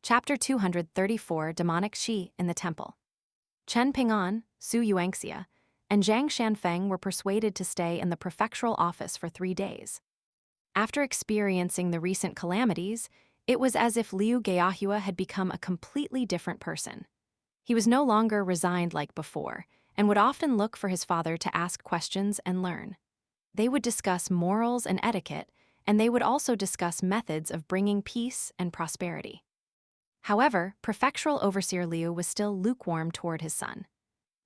Chapter 234 Demonic Shi in the Temple. Chen Ping'an, Su Yuanxia, and Zhang Shanfeng were persuaded to stay in the prefectural office for 3 days. After experiencing the recent calamities, it was as if Liu Geahua had become a completely different person. He was no longer resigned like before, and would often look for his father to ask questions and learn. They would discuss morals and etiquette, and they would also discuss methods of bringing peace and prosperity. However, Prefectural Overseer Liu was still lukewarm toward his son.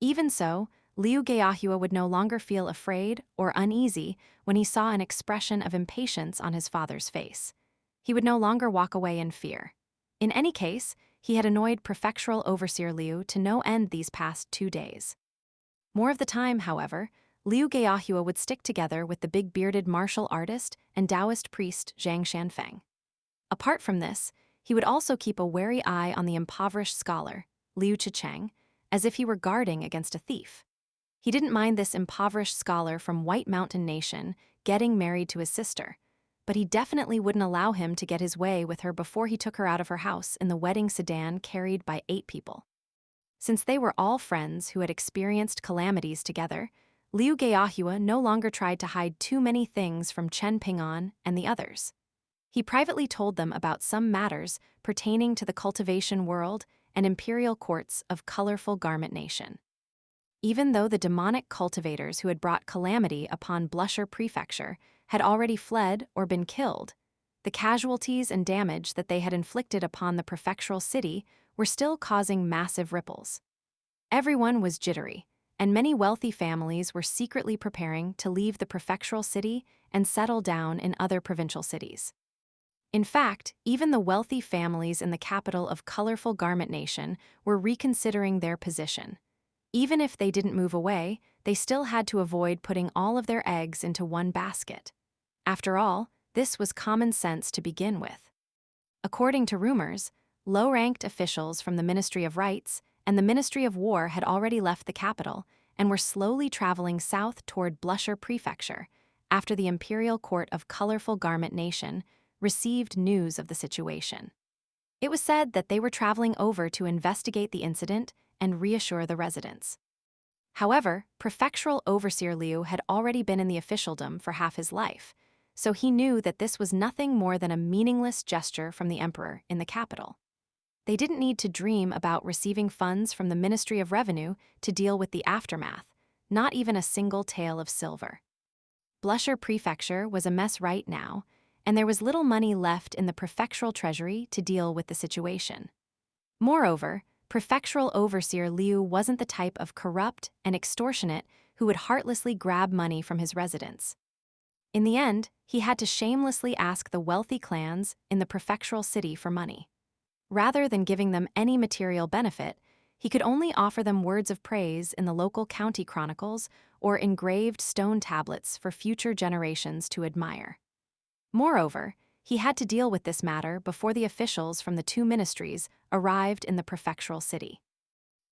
Even so, Liu Geahua would no longer feel afraid or uneasy when he saw an expression of impatience on his father's face. He would no longer walk away in fear. In any case, he had annoyed Prefectural Overseer Liu to no end these past 2 days. More of the time, however, Liu Geahua would stick together with the big-bearded martial artist and Taoist priest Zhang Shanfeng. Apart from this, he would also keep a wary eye on the impoverished scholar, Liu Chicheng, as if he were guarding against a thief. He didn't mind this impoverished scholar from White Mountain Nation getting married to his sister, but he definitely wouldn't allow him to get his way with her before he took her out of her house in the wedding sedan carried by 8 people. Since they were all friends who had experienced calamities together, Liu Geahua no longer tried to hide too many things from Chen Ping'an and the others. He privately told them about some matters pertaining to the cultivation world and imperial courts of Colorful Garment Nation. Even though the demonic cultivators who had brought calamity upon Blusher Prefecture had already fled or been killed, the casualties and damage that they had inflicted upon the prefectural city were still causing massive ripples. Everyone was jittery, and many wealthy families were secretly preparing to leave the prefectural city and settle down in other provincial cities. In fact, even the wealthy families in the capital of Colorful Garment Nation were reconsidering their position. Even if they didn't move away, they still had to avoid putting all of their eggs into one basket. After all, this was common sense to begin with. According to rumors, low-ranked officials from the Ministry of Rights and the Ministry of War had already left the capital and were slowly traveling south toward Blusher Prefecture after the Imperial Court of Colorful Garment Nation received news of the situation. It was said that they were traveling over to investigate the incident and reassure the residents. However, Prefectural Overseer Liu had already been in the officialdom for half his life, so he knew that this was nothing more than a meaningless gesture from the emperor in the capital. They didn't need to dream about receiving funds from the Ministry of Revenue to deal with the aftermath, not even a single tael of silver. Blusher Prefecture was a mess right now, and there was little money left in the prefectural treasury to deal with the situation. Moreover, Prefectural Overseer Liu wasn't the type of corrupt and extortionate who would heartlessly grab money from his residents. In the end, he had to shamelessly ask the wealthy clans in the prefectural city for money. Rather than giving them any material benefit, he could only offer them words of praise in the local county chronicles or engraved stone tablets for future generations to admire. Moreover, he had to deal with this matter before the officials from the 2 ministries arrived in the prefectural city.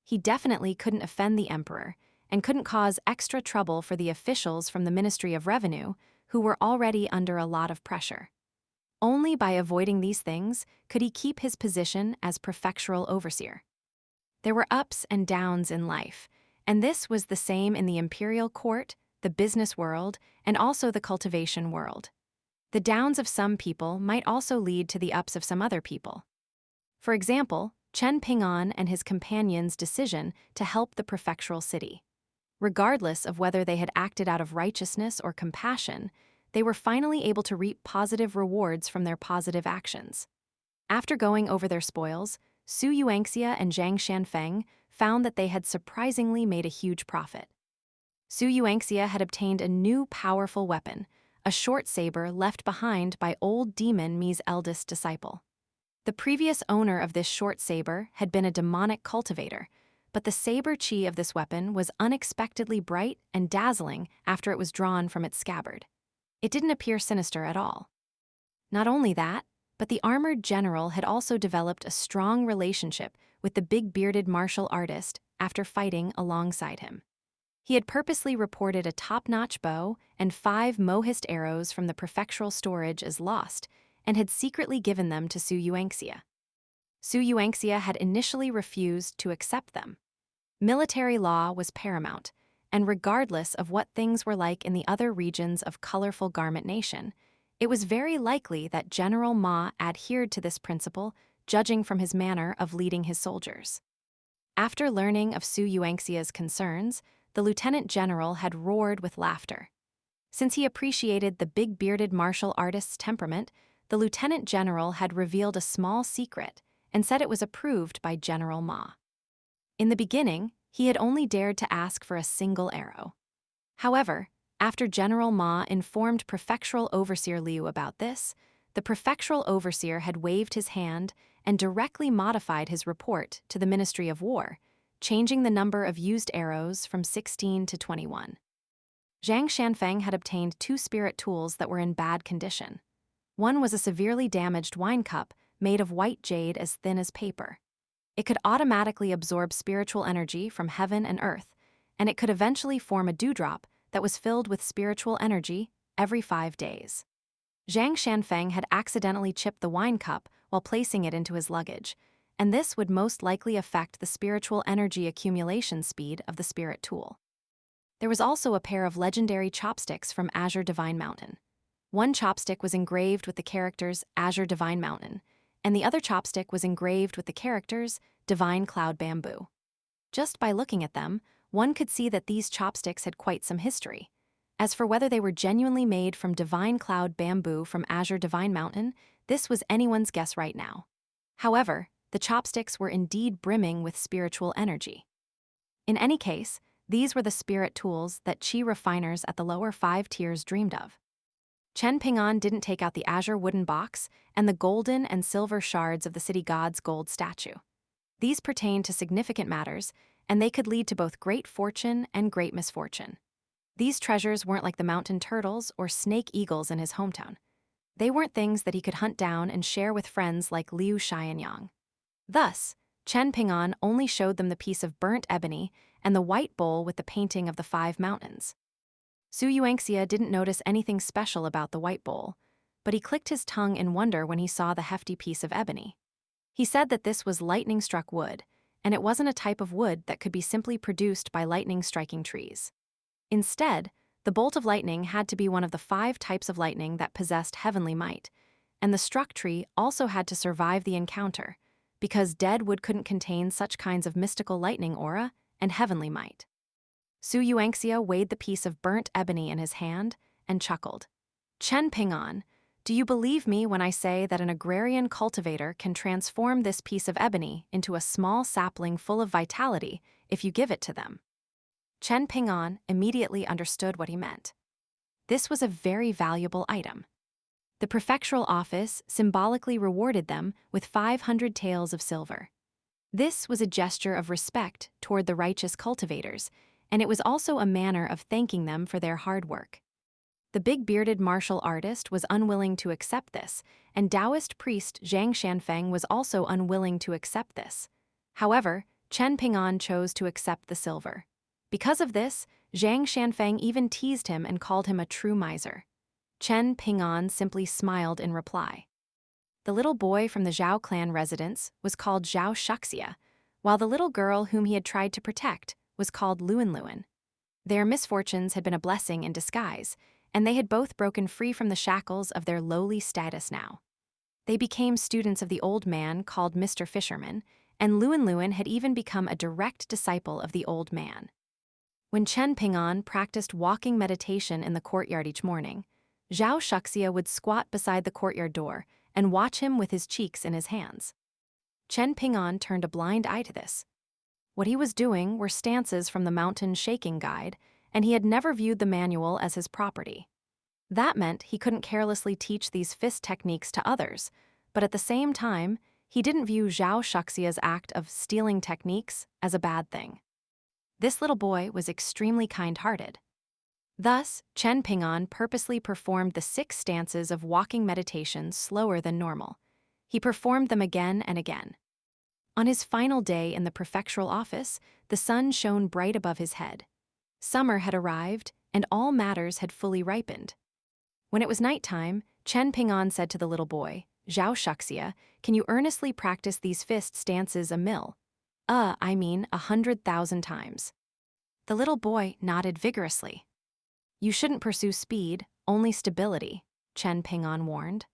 He definitely couldn't offend the emperor and couldn't cause extra trouble for the officials from the Ministry of Revenue, who were already under a lot of pressure. Only by avoiding these things could he keep his position as prefectural overseer. There were ups and downs in life, and this was the same in the imperial court, the business world, and also the cultivation world. The downs of some people might also lead to the ups of some other people. For example, Chen Ping'an and his companions' decision to help the prefectural city. Regardless of whether they had acted out of righteousness or compassion, they were finally able to reap positive rewards from their positive actions. After going over their spoils, Su Yuanxia and Zhang Shanfeng found that they had surprisingly made a huge profit. Su Yuanxia had obtained a new powerful weapon, a short saber left behind by old demon Mi's eldest disciple. The previous owner of this short saber had been a demonic cultivator, but the saber chi of this weapon was unexpectedly bright and dazzling after it was drawn from its scabbard. It didn't appear sinister at all. Not only that, but the armored general had also developed a strong relationship with the big-bearded martial artist after fighting alongside him. He had purposely reported a top-notch bow and 5 mohist arrows from the prefectural storage as lost, and had secretly given them to Su Yuanxia. Su Yuanxia had initially refused to accept them. Military law was paramount, and regardless of what things were like in the other regions of colorful Garment Nation, it was very likely that General Ma adhered to this principle, judging from his manner of leading his soldiers. After learning of Su Yuanxia's concerns, the lieutenant general had roared with laughter. Since he appreciated the big-bearded martial artist's temperament, the lieutenant general had revealed a small secret and said it was approved by General Ma. In the beginning, he had only dared to ask for a single arrow. However, after General Ma informed Prefectural Overseer Liu about this, the Prefectural Overseer had waved his hand and directly modified his report to the Ministry of War, changing the number of used arrows from 16 to 21. Zhang Shanfeng had obtained 2 spirit tools that were in bad condition. One was a severely damaged wine cup made of white jade as thin as paper. It could automatically absorb spiritual energy from heaven and earth, and it could eventually form a dewdrop that was filled with spiritual energy every 5 days. Zhang Shanfeng had accidentally chipped the wine cup while placing it into his luggage, and this would most likely affect the spiritual energy accumulation speed of the spirit tool. There was also a pair of legendary chopsticks from Azure Divine Mountain. One chopstick was engraved with the characters Azure Divine Mountain, and the other chopstick was engraved with the characters Divine Cloud Bamboo. Just by looking at them, one could see that these chopsticks had quite some history. As for whether they were genuinely made from Divine Cloud Bamboo from Azure Divine Mountain, this was anyone's guess right now. However, the chopsticks were indeed brimming with spiritual energy. In any case, these were the spirit tools that Qi refiners at the lower 5 tiers dreamed of. Chen Ping'an didn't take out the azure wooden box and the golden and silver shards of the city god's gold statue. These pertained to significant matters, and they could lead to both great fortune and great misfortune. These treasures weren't like the mountain turtles or snake eagles in his hometown. They weren't things that he could hunt down and share with friends like Liu Xianyang. Thus, Chen Ping'an only showed them the piece of burnt ebony and the white bowl with the painting of the 5 mountains. Su Yuanxia didn't notice anything special about the white bowl, but he clicked his tongue in wonder when he saw the hefty piece of ebony. He said that this was lightning-struck wood, and it wasn't a type of wood that could be simply produced by lightning-striking trees. Instead, the bolt of lightning had to be one of the 5 types of lightning that possessed heavenly might, and the struck tree also had to survive the encounter, because dead wood couldn't contain such kinds of mystical lightning aura and heavenly might. Su Yuanxia weighed the piece of burnt ebony in his hand and chuckled. Chen Ping'an, do you believe me when I say that an agrarian cultivator can transform this piece of ebony into a small sapling full of vitality if you give it to them? Chen Ping'an immediately understood what he meant. This was a very valuable item. The prefectural office symbolically rewarded them with 500 taels of silver. This was a gesture of respect toward the righteous cultivators, and it was also a manner of thanking them for their hard work. The big-bearded martial artist was unwilling to accept this, and Taoist priest Zhang Shanfeng was also unwilling to accept this. However, Chen Ping'an chose to accept the silver. Because of this, Zhang Shanfeng even teased him and called him a true miser. Chen Ping'an simply smiled in reply. The little boy from the Zhao clan residence was called Zhao Shuxia, while the little girl whom he had tried to protect was called Luan. Their misfortunes had been a blessing in disguise, and they had both broken free from the shackles of their lowly status now. They became students of the old man called Mr. Fisherman, and Luan had even become a direct disciple of the old man. When Chen Ping'an practiced walking meditation in the courtyard each morning, Zhao Shuxia would squat beside the courtyard door and watch him with his cheeks in his hands. Chen Ping'an turned a blind eye to this. What he was doing were stances from the Mountain Shaking Guide, and he had never viewed the manual as his property. That meant he couldn't carelessly teach these fist techniques to others, but at the same time, he didn't view Zhao Shuxia's act of stealing techniques as a bad thing. This little boy was extremely kind-hearted. Thus, Chen Ping'an purposely performed the 6 stances of walking meditation slower than normal. He performed them again and again. On his final day in the prefectural office, the sun shone bright above his head. Summer had arrived, and all matters had fully ripened. When it was nighttime, Chen Ping'an said to the little boy, Zhao Shuxia, can you earnestly practice these fist stances a mill? I mean 100,000 times. The little boy nodded vigorously. You shouldn't pursue speed, only stability, Chen Ping'an warned.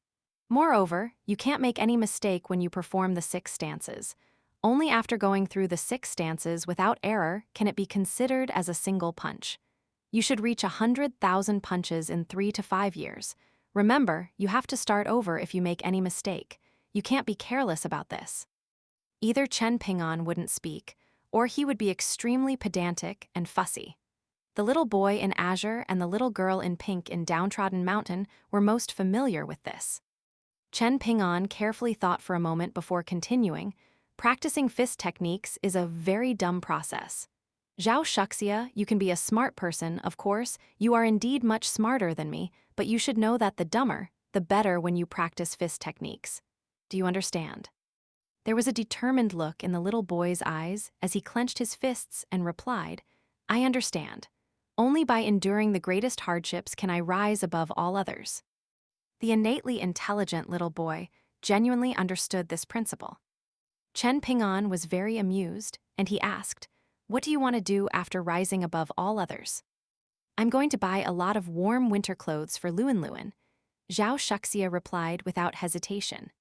Moreover, you can't make any mistake when you perform the 6 stances. Only after going through the 6 stances without error can it be considered as a single punch. You should reach 100,000 punches in 3 to 5 years. Remember, you have to start over if you make any mistake. You can't be careless about this. Either Chen Ping'an wouldn't speak, or he would be extremely pedantic and fussy. The little boy in azure and the little girl in pink in Downtrodden Mountain were most familiar with this. Chen Ping'an carefully thought for a moment before continuing. Practicing fist techniques is a very dumb process. Zhao Shuxia, you can be a smart person, of course, you are indeed much smarter than me, but you should know that the dumber, the better when you practice fist techniques. Do you understand? There was a determined look in the little boy's eyes as he clenched his fists and replied, I understand. Only by enduring the greatest hardships can I rise above all others. The innately intelligent little boy genuinely understood this principle. Chen Ping'an was very amused, and he asked, What do you want to do after rising above all others? I'm going to buy a lot of warm winter clothes for Luan Luan, Zhao Shuxia replied without hesitation.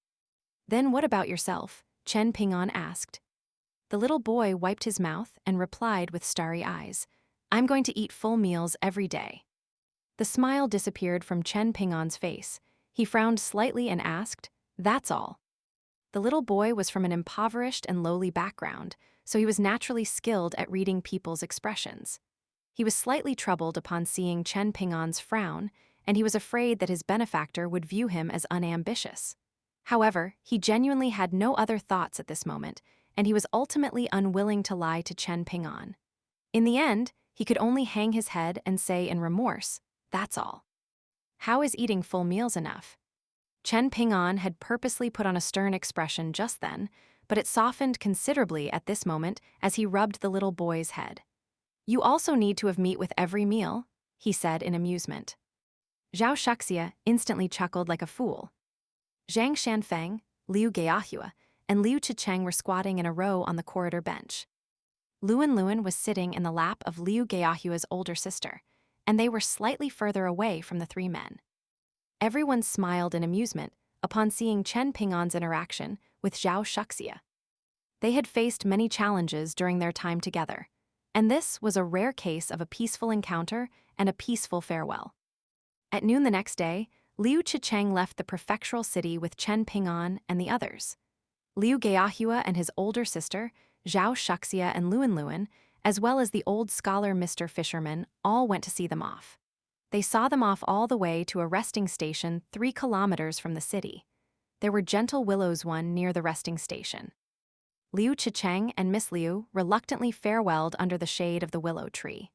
Then what about yourself? Chen Ping'an asked. The little boy wiped his mouth and replied with starry eyes, I'm going to eat full meals every day. The smile disappeared from Chen Ping'an's face. He frowned slightly and asked, That's all. The little boy was from an impoverished and lowly background, so he was naturally skilled at reading people's expressions. He was slightly troubled upon seeing Chen Ping'an's frown, and he was afraid that his benefactor would view him as unambitious. However, he genuinely had no other thoughts at this moment, and he was ultimately unwilling to lie to Chen Ping'an. In the end, he could only hang his head and say in remorse, That's all. How is eating full meals enough? Chen Ping'an had purposely put on a stern expression just then, but it softened considerably at this moment as he rubbed the little boy's head. You also need to have meat with every meal, he said in amusement. Zhao Shuxia instantly chuckled like a fool. Zhang Shanfeng, Liu Geahua, and Liu Chicheng were squatting in a row on the corridor bench. Luan Luan was sitting in the lap of Liu Geahua's older sister, and they were slightly further away from the 3 men. Everyone smiled in amusement upon seeing Chen Ping'an's interaction with Zhao Shuxia. They had faced many challenges during their time together, and this was a rare case of a peaceful encounter and a peaceful farewell. At noon the next day, Liu Chicheng left the prefectural city with Chen Ping'an and the others. Liu Geahua and his older sister, Zhao Shuxia and Luan Luan, as well as the old scholar Mr. Fisherman, all went to see them off. They saw them off all the way to a resting station 3 kilometers from the city. There were gentle willows one near the resting station. Liu Chicheng and Miss Liu reluctantly farewelled under the shade of the willow tree.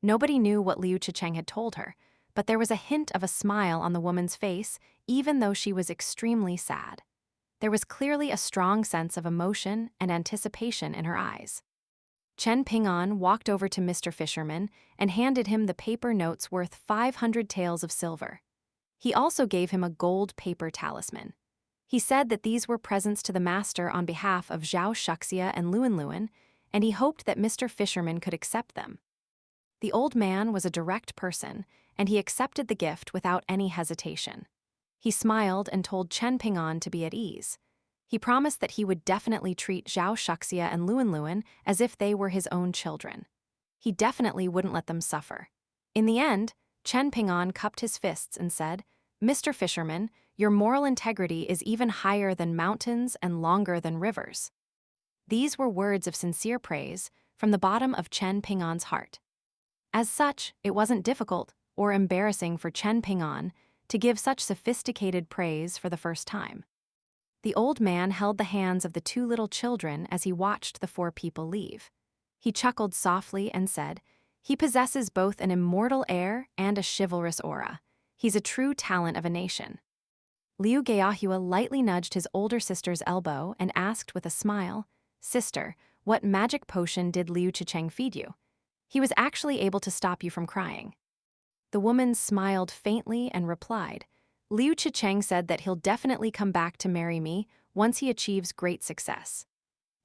Nobody knew what Liu Chicheng had told her, but there was a hint of a smile on the woman's face, even though she was extremely sad. There was clearly a strong sense of emotion and anticipation in her eyes. Chen Ping'an walked over to Mr. Fisherman and handed him the paper notes worth 500 taels of silver. He also gave him a gold paper talisman. He said that these were presents to the master on behalf of Zhao Shuxia and Luan Luan, and he hoped that Mr. Fisherman could accept them. The old man was a direct person, and he accepted the gift without any hesitation. He smiled and told Chen Ping'an to be at ease. He promised that he would definitely treat Zhao Shuxia and Luan Luan as if they were his own children. He definitely wouldn't let them suffer. In the end, Chen Ping'an cupped his fists and said, Mr. Fisherman, your moral integrity is even higher than mountains and longer than rivers. These were words of sincere praise from the bottom of Chen Ping'an's heart. As such, it wasn't difficult or embarrassing for Chen Ping'an to give such sophisticated praise for the first time. The old man held the hands of the 2 little children as he watched the 4 people leave. He chuckled softly and said, He possesses both an immortal air and a chivalrous aura. He's a true talent of a nation. Liu Geahua lightly nudged his older sister's elbow and asked with a smile, Sister, what magic potion did Liu Chicheng feed you? He was actually able to stop you from crying. The woman smiled faintly and replied, Liu Chicheng said that he'll definitely come back to marry me once he achieves great success.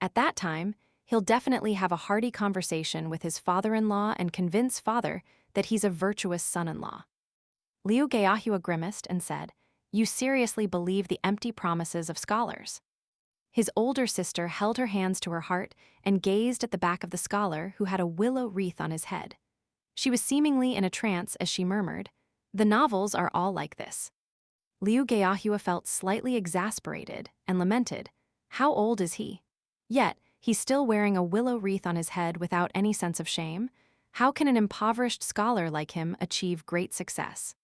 At that time, he'll definitely have a hearty conversation with his father-in-law and convince father that he's a virtuous son-in-law. Liu Geahua grimaced and said, "You seriously believe the empty promises of scholars?" His older sister held her hands to her heart and gazed at the back of the scholar who had a willow wreath on his head. She was seemingly in a trance as she murmured, "The novels are all like this." Liu Geahua felt slightly exasperated and lamented, "How old is he? Yet, he's still wearing a willow wreath on his head without any sense of shame? How can an impoverished scholar like him achieve great success?"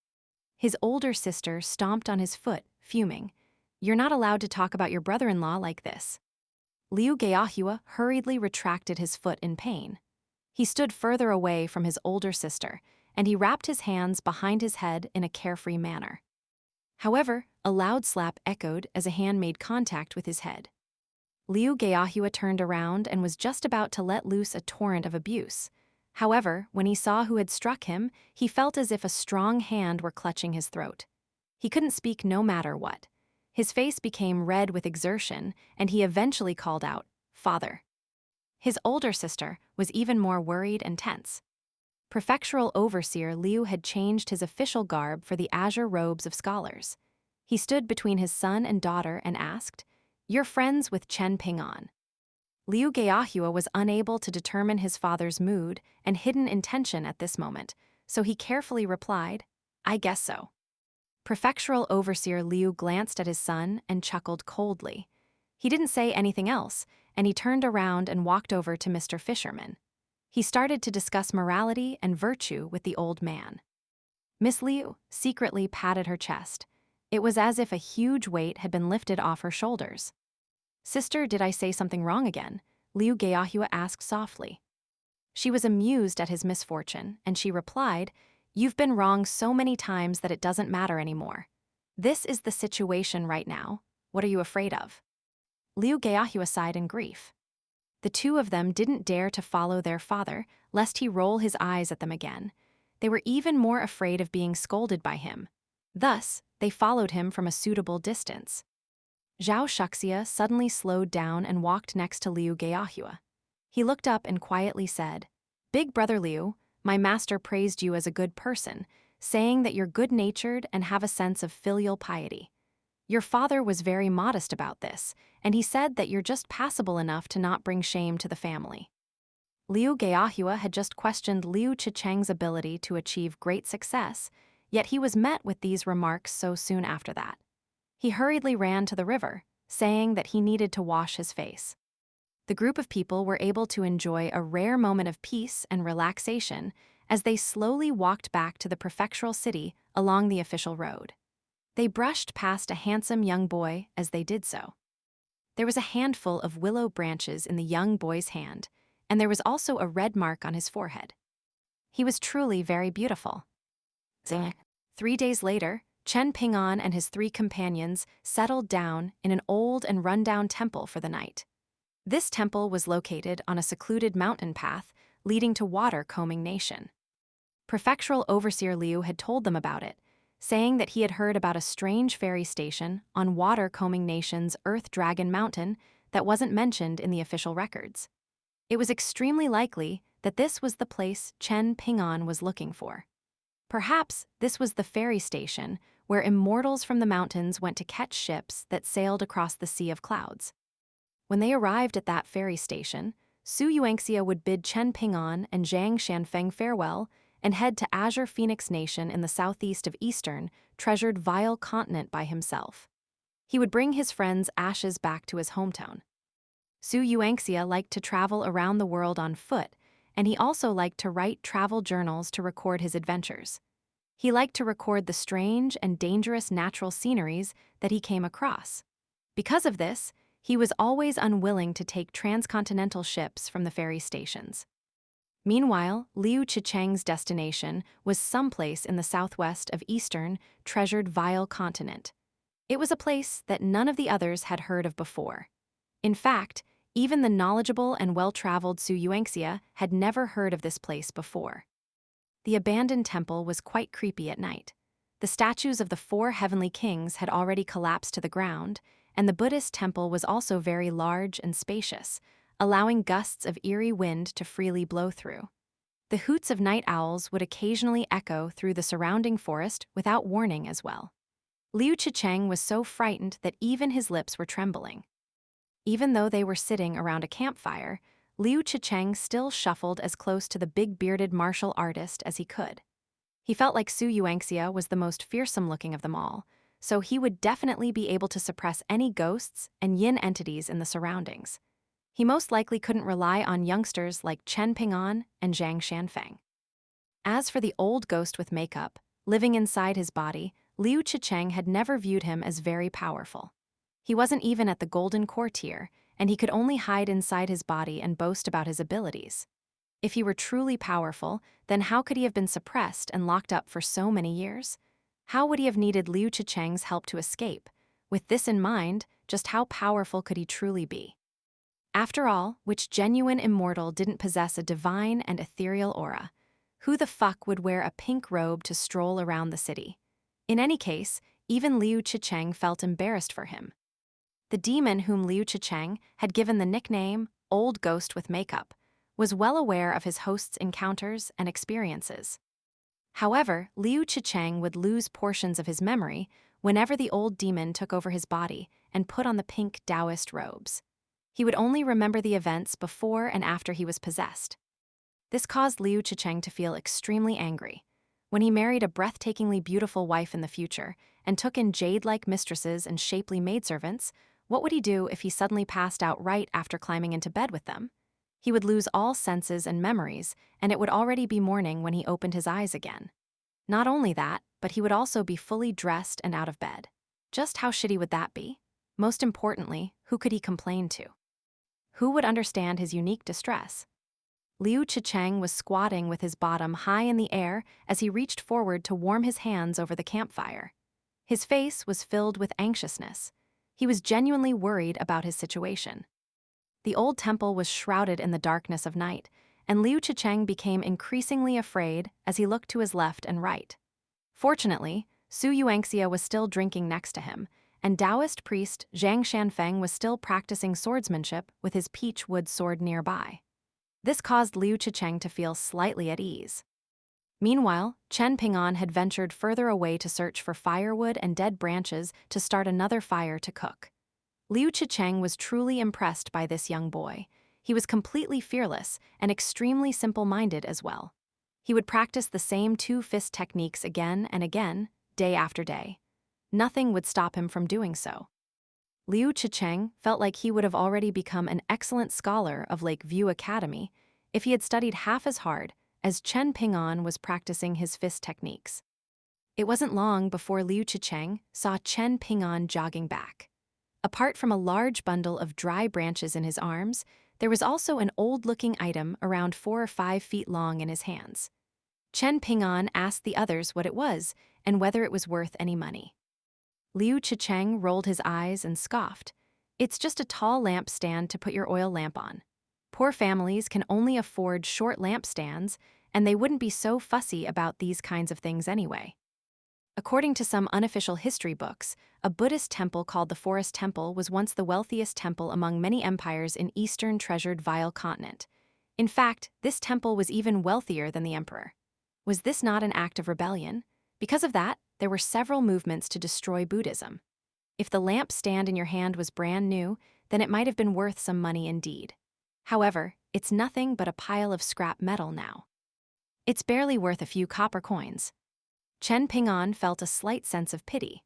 His older sister stomped on his foot, fuming, "You're not allowed to talk about your brother-in-law like this." Liu Geahua hurriedly retracted his foot in pain. He stood further away from his older sister, and he wrapped his hands behind his head in a carefree manner. However, a loud slap echoed as a hand made contact with his head. Liu Geahua turned around and was just about to let loose a torrent of abuse. However, when he saw who had struck him, he felt as if a strong hand were clutching his throat. He couldn't speak no matter what. His face became red with exertion, and he eventually called out, "Father." His older sister was even more worried and tense. Prefectural Overseer Liu had changed his official garb for the azure robes of scholars. He stood between his son and daughter and asked, "You're friends with Chen Ping'an?" Liu Geahua was unable to determine his father's mood and hidden intention at this moment, so he carefully replied, "I guess so." Prefectural Overseer Liu glanced at his son and chuckled coldly. He didn't say anything else, and he turned around and walked over to Mr. Fisherman. He started to discuss morality and virtue with the old man. Miss Liu secretly patted her chest. It was as if a huge weight had been lifted off her shoulders. "Sister, did I say something wrong again?" Liu Geahua asked softly. She was amused at his misfortune, and she replied, "You've been wrong so many times that it doesn't matter anymore. This is the situation right now. What are you afraid of?" Liu Geahua sighed in grief. The two of them didn't dare to follow their father, lest he roll his eyes at them again. They were even more afraid of being scolded by him. Thus, they followed him from a suitable distance. Zhao Shuxia suddenly slowed down and walked next to Liu Geahua. He looked up and quietly said, "Big brother Liu, my master praised you as a good person, saying that you're good-natured and have a sense of filial piety. Your father was very modest about this, and he said that you're just passable enough to not bring shame to the family." Liu Geahua had just questioned Liu Chicheng's ability to achieve great success, yet he was met with these remarks so soon after that. He hurriedly ran to the river, saying that he needed to wash his face. The group of people were able to enjoy a rare moment of peace and relaxation as they slowly walked back to the prefectural city along the official road. They brushed past a handsome young boy as they did so. There was a handful of willow branches in the young boy's hand, and there was also a red mark on his forehead. He was truly very beautiful. 3 days later, Chen Ping'an and his 3 companions settled down in an old and run-down temple for the night. This temple was located on a secluded mountain path leading to Water Combing Nation. Prefectural Overseer Liu had told them about it, saying that he had heard about a strange ferry station on Water Combing Nation's Earth Dragon Mountain that wasn't mentioned in the official records. It was extremely likely that this was the place Chen Ping'an was looking for. Perhaps this was the ferry station where immortals from the mountains went to catch ships that sailed across the Sea of Clouds. When they arrived at that ferry station, Su Yuanxia would bid Chen Ping'an and Zhang Shanfeng farewell and head to Azure Phoenix Nation in the southeast of Eastern, treasured Vile Continent by himself. He would bring his friend's ashes back to his hometown. Su Yuanxia liked to travel around the world on foot, and he also liked to write travel journals to record his adventures. He liked to record the strange and dangerous natural sceneries that he came across. Because of this, he was always unwilling to take transcontinental ships from the ferry stations. Meanwhile, Liu Chicheng's destination was someplace in the southwest of Eastern, treasured Vile Continent. It was a place that none of the others had heard of before. In fact, even the knowledgeable and well-traveled Su Yuanxia had never heard of this place before. The abandoned temple was quite creepy at night. The statues of the four heavenly kings had already collapsed to the ground, and the Buddhist temple was also very large and spacious, allowing gusts of eerie wind to freely blow through. The hoots of night owls would occasionally echo through the surrounding forest without warning as well. Liu Chicheng was so frightened that even his lips were trembling. Even though they were sitting around a campfire, Liu Chicheng still shuffled as close to the big-bearded martial artist as he could. He felt like Su Yuanxia was the most fearsome-looking of them all, so he would definitely be able to suppress any ghosts and yin entities in the surroundings. He most likely couldn't rely on youngsters like Chen Ping'an and Zhang Shanfeng. As for the old ghost with makeup, living inside his body, Liu Chicheng had never viewed him as very powerful. He wasn't even at the golden core tier, and he could only hide inside his body and boast about his abilities. If he were truly powerful, then how could he have been suppressed and locked up for so many years? How would he have needed Liu Chicheng's help to escape? With this in mind, just how powerful could he truly be? After all, which genuine immortal didn't possess a divine and ethereal aura? Who the fuck would wear a pink robe to stroll around the city? In any case, even Liu Chicheng felt embarrassed for him. The demon whom Liu Chicheng had given the nickname Old Ghost with Makeup was well aware of his host's encounters and experiences. However, Liu Chicheng would lose portions of his memory whenever the old demon took over his body and put on the pink Taoist robes. He would only remember the events before and after he was possessed. This caused Liu Chicheng to feel extremely angry. When he married a breathtakingly beautiful wife in the future and took in jade-like mistresses and shapely maidservants, what would he do if he suddenly passed out right after climbing into bed with them? He would lose all senses and memories, and it would already be morning when he opened his eyes again. Not only that, but he would also be fully dressed and out of bed. Just how shitty would that be? Most importantly, who could he complain to? Who would understand his unique distress? Liu Chicheng was squatting with his bottom high in the air as he reached forward to warm his hands over the campfire. His face was filled with anxiousness. He was genuinely worried about his situation. The old temple was shrouded in the darkness of night, and Liu Chicheng became increasingly afraid as he looked to his left and right. Fortunately, Su Yuanxia was still drinking next to him, and Taoist priest Zhang Shanfeng was still practicing swordsmanship with his peach wood sword nearby. This caused Liu Chicheng to feel slightly at ease. Meanwhile, Chen Ping'an had ventured further away to search for firewood and dead branches to start another fire to cook. Liu Chicheng was truly impressed by this young boy. He was completely fearless and extremely simple-minded as well. He would practice the same two-fist techniques again and again, day after day. Nothing would stop him from doing so. Liu Chicheng felt like he would have already become an excellent scholar of Lakeview Academy if he had studied half as hard as Chen Ping'an was practicing his fist techniques. It wasn't long before Liu Chicheng saw Chen Ping'an jogging back. Apart from a large bundle of dry branches in his arms, there was also an old-looking item around 4 or 5 feet long in his hands. Chen Ping'an asked the others what it was and whether it was worth any money. Liu Chicheng rolled his eyes and scoffed. It's just a tall lamp stand to put your oil lamp on. Poor families can only afford short lamp stands, and they wouldn't be so fussy about these kinds of things anyway. According to some unofficial history books, a Buddhist temple called the Forest Temple was once the wealthiest temple among many empires in Eastern Treasured Vile Continent. In fact, this temple was even wealthier than the emperor. Was this not an act of rebellion? Because of that, there were several movements to destroy Buddhism. If the lamp stand in your hand was brand new, then it might have been worth some money indeed. However, it's nothing but a pile of scrap metal now. It's barely worth a few copper coins. Chen Ping'an felt a slight sense of pity.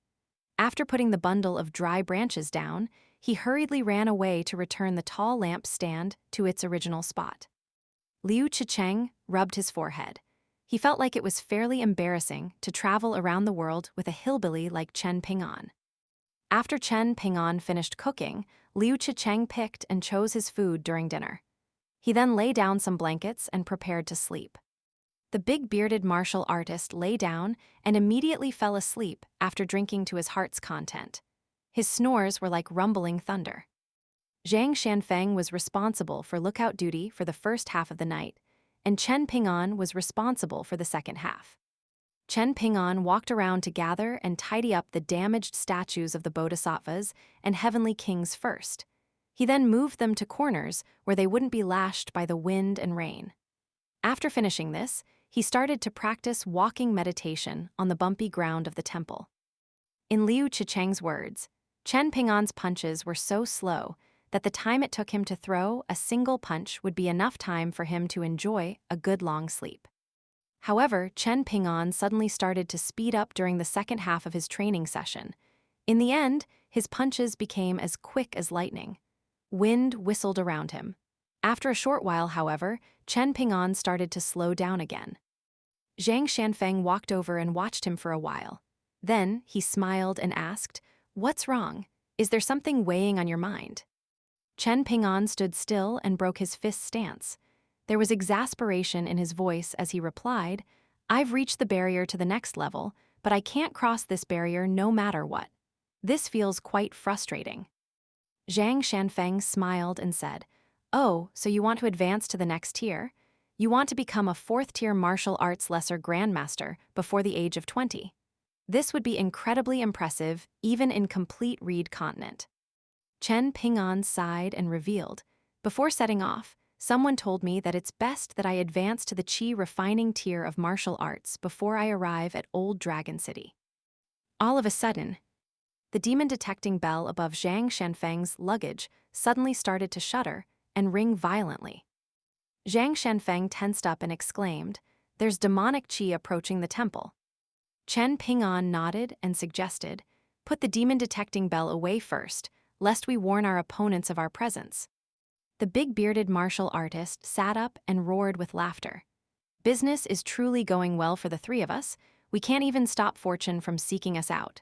After putting the bundle of dry branches down, he hurriedly ran away to return the tall lamp stand to its original spot. Liu Chicheng rubbed his forehead. He felt like it was fairly embarrassing to travel around the world with a hillbilly like Chen Ping'an. After Chen Ping'an finished cooking, Liu Chicheng picked and chose his food during dinner. He then lay down some blankets and prepared to sleep. The big-bearded martial artist lay down and immediately fell asleep after drinking to his heart's content. His snores were like rumbling thunder. Zhang Shanfeng was responsible for lookout duty for the first half of the night, and Chen Ping'an was responsible for the second half. Chen Ping'an walked around to gather and tidy up the damaged statues of the bodhisattvas and heavenly kings first. He then moved them to corners where they wouldn't be lashed by the wind and rain. After finishing this, he started to practice walking meditation on the bumpy ground of the temple. In Liu Chicheng's words, Chen Ping'an's punches were so slow that the time it took him to throw a single punch would be enough time for him to enjoy a good long sleep. However, Chen Ping'an suddenly started to speed up during the second half of his training session. In the end, his punches became as quick as lightning. Wind whistled around him. After a short while, however, Chen Ping'an started to slow down again. Zhang Shanfeng walked over and watched him for a while. Then, he smiled and asked, "What's wrong? Is there something weighing on your mind?" Chen Ping'an stood still and broke his fist stance. There was exasperation in his voice as he replied, "I've reached the barrier to the next level, but I can't cross this barrier no matter what. This feels quite frustrating." Zhang Shanfeng smiled and said, "Oh, so you want to advance to the next tier? You want to become a fourth-tier martial arts lesser grandmaster before the age of 20. This would be incredibly impressive, even in complete Reed continent." Chen Ping'an sighed and revealed, "Before setting off, someone told me that it's best that I advance to the Qi refining tier of martial arts before I arrive at Old Dragon City." All of a sudden, the demon-detecting bell above Zhang Shanfeng's luggage suddenly started to shudder and ring violently. Zhang Shanfeng tensed up and exclaimed, "There's demonic qi approaching the temple." Chen Ping'an nodded and suggested, "Put the demon-detecting bell away first, lest we warn our opponents of our presence." The big-bearded martial artist sat up and roared with laughter. "Business is truly going well for the three of us. We can't even stop fortune from seeking us out."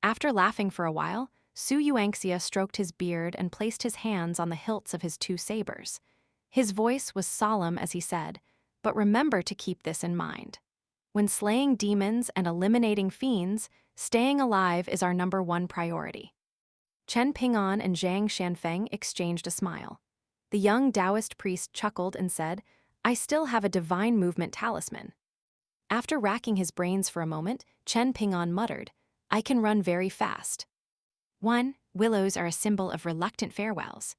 After laughing for a while, Su Yuanxia stroked his beard and placed his hands on the hilts of his two sabers. His voice was solemn as he said, "But remember to keep this in mind. When slaying demons and eliminating fiends, staying alive is our #1 priority." Chen Ping'an and Zhang Shanfeng exchanged a smile. The young Taoist priest chuckled and said, "I still have a divine movement talisman." After racking his brains for a moment, Chen Ping'an muttered, "I can run very fast." 1. Willows are a symbol of reluctant farewells.